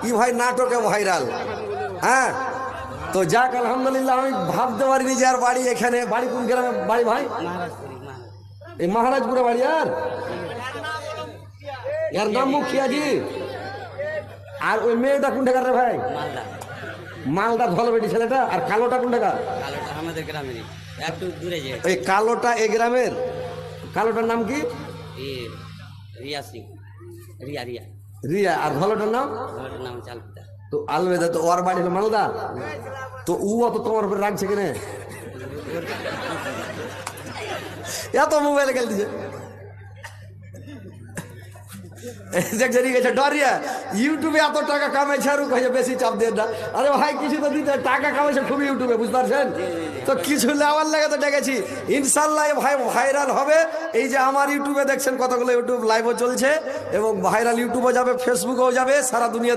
ই ভাই নাটকে ভাইরাল। হ্যাঁ, তো যাক আলহামদুলিল্লাহ, আমি ভাবতে পারিনি যে আর বাড়ি এখানে। বাড়ি কোন গ্রামে বাড়ি ভাই? এই মহারাজপুরে বাড়ি। আর নাম মুখিয়াজি। আর ওই মেয়েটা কোন টাকার রে ভাই? মালদা ধলো বেটি ছেলেটা। আর কালোটা কোন টাকা? আমাদের গ্রামের একটু দূরে যে এই কালোটা এ গ্রামের। কালোটার নাম কি? রিয়া সিং। রিয়া রিয়া রিয়া। আর ধলোটার নাম? ওর নাম চালপিতা। তো আলবেদা তো ওর বাড়ি হলো মালদা। তো ও অত তোমার উপরে রাখছে কেন? এত মোবাইলে খেল দিছে। ডরিয়া ইউটিউবে এত টাকা কামাইছে আর বেশি চাপ দিয়ে না। আরে ভাই কিছু তো দিতে, টাকা কামাইছে খুব ইউটিউবে, বুঝতে পারছেন তো। কিছু নেওয়ার লাগে তো ডেকেছি। ইনশাল্লাহ ভাই ভাইরাল হবে। এই যে আমার ইউটিউবে দেখছেন কতগুলো ইউটিউব লাইভও চলছে এবং ভাইরাল ইউটিউবও যাবে, ফেসবুকেও যাবে, সারা দুনিয়া